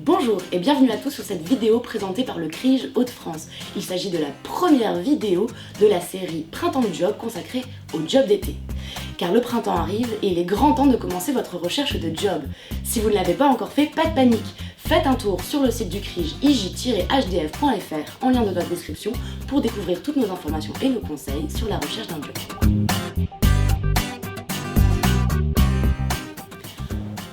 Bonjour et bienvenue à tous sur cette vidéo présentée par le CRIJ Hauts-de-France. Il s'agit de la première vidéo de la série Printemps du Job consacrée au job d'été. Car le printemps arrive et il est grand temps de commencer votre recherche de job. Si vous ne l'avez pas encore fait, pas de panique. Faites un tour sur le site du CRIJ ij-hdf.fr en lien de votre description pour découvrir toutes nos informations et nos conseils sur la recherche d'un job.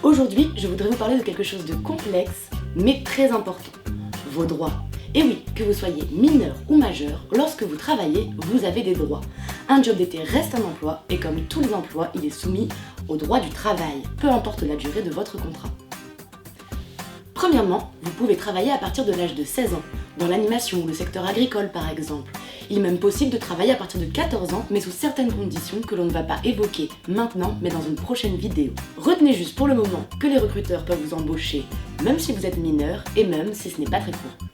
Aujourd'hui, je voudrais vous parler de quelque chose de complexe, mais très important, vos droits. Et oui, que vous soyez mineur ou majeur, lorsque vous travaillez, vous avez des droits. Un job d'été reste un emploi, et comme tous les emplois, il est soumis au droit du travail, peu importe la durée de votre contrat. Premièrement, vous pouvez travailler à partir de l'âge de 16 ans, dans l'animation ou le secteur agricole par exemple. Il est même possible de travailler à partir de 14 ans, mais sous certaines conditions que l'on ne va pas évoquer maintenant, mais dans une prochaine vidéo. Retenez juste pour le moment que les recruteurs peuvent vous embaucher, même si vous êtes mineur et même si ce n'est pas très court.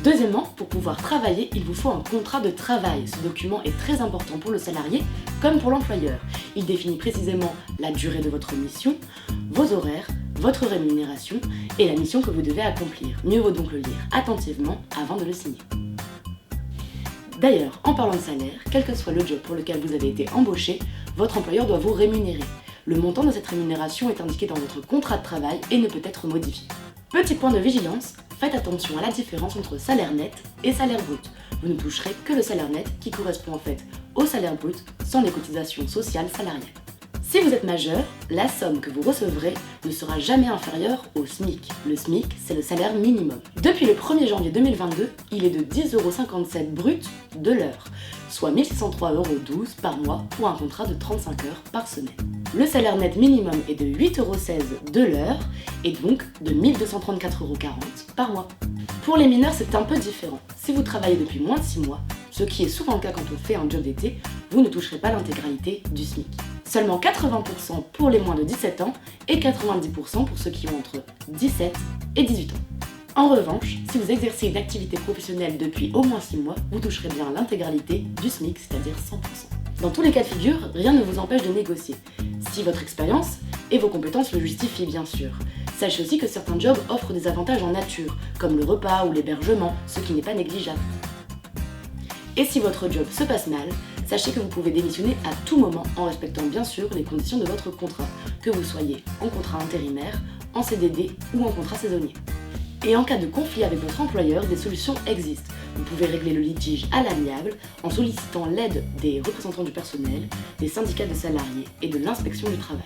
Deuxièmement, pour pouvoir travailler, il vous faut un contrat de travail. Ce document est très important pour le salarié comme pour l'employeur. Il définit précisément la durée de votre mission, vos horaires, votre rémunération et la mission que vous devez accomplir. Mieux vaut donc le lire attentivement avant de le signer. D'ailleurs, en parlant de salaire, quel que soit le job pour lequel vous avez été embauché, votre employeur doit vous rémunérer. Le montant de cette rémunération est indiqué dans votre contrat de travail et ne peut être modifié. Petit point de vigilance, faites attention à la différence entre salaire net et salaire brut. Vous ne toucherez que le salaire net qui correspond en fait au salaire brut sans les cotisations sociales salariales. Si vous êtes majeur, la somme que vous recevrez ne sera jamais inférieure au SMIC. Le SMIC, c'est le salaire minimum. Depuis le 1er janvier 2022, il est de 10,57 € brut de l'heure, soit 1 603,12 € par mois pour un contrat de 35 heures par semaine. Le salaire net minimum est de 8,16 € de l'heure et donc de 1 234,40 € par mois. Pour les mineurs, c'est un peu différent. Si vous travaillez depuis moins de 6 mois, ce qui est souvent le cas quand on fait un job d'été, vous ne toucherez pas l'intégralité du SMIC. Seulement 80% pour les moins de 17 ans et 90% pour ceux qui ont entre 17 et 18 ans. En revanche, si vous exercez une activité professionnelle depuis au moins 6 mois, vous toucherez bien l'intégralité du SMIC, c'est-à-dire 100%. Dans tous les cas de figure, rien ne vous empêche de négocier, si votre expérience et vos compétences le justifient bien sûr. Sachez aussi que certains jobs offrent des avantages en nature, comme le repas ou l'hébergement, ce qui n'est pas négligeable. Et si votre job se passe mal, sachez que vous pouvez démissionner à tout moment en respectant bien sûr les conditions de votre contrat, que vous soyez en contrat intérimaire, en CDD ou en contrat saisonnier. Et en cas de conflit avec votre employeur, des solutions existent. Vous pouvez régler le litige à l'amiable en sollicitant l'aide des représentants du personnel, des syndicats de salariés et de l'inspection du travail.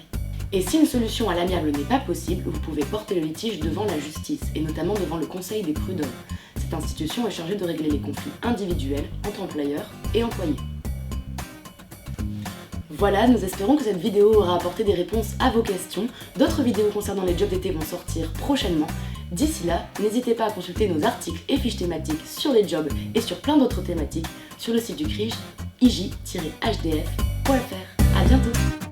Et si une solution à l'amiable n'est pas possible, vous pouvez porter le litige devant la justice et notamment devant le Conseil des prud'hommes. Cette institution est chargée de régler les conflits individuels entre employeurs et employés. Voilà, nous espérons que cette vidéo aura apporté des réponses à vos questions. D'autres vidéos concernant les jobs d'été vont sortir prochainement. D'ici là, n'hésitez pas à consulter nos articles et fiches thématiques sur les jobs et sur plein d'autres thématiques sur le site du CRIJ ij-hdf.fr. À bientôt!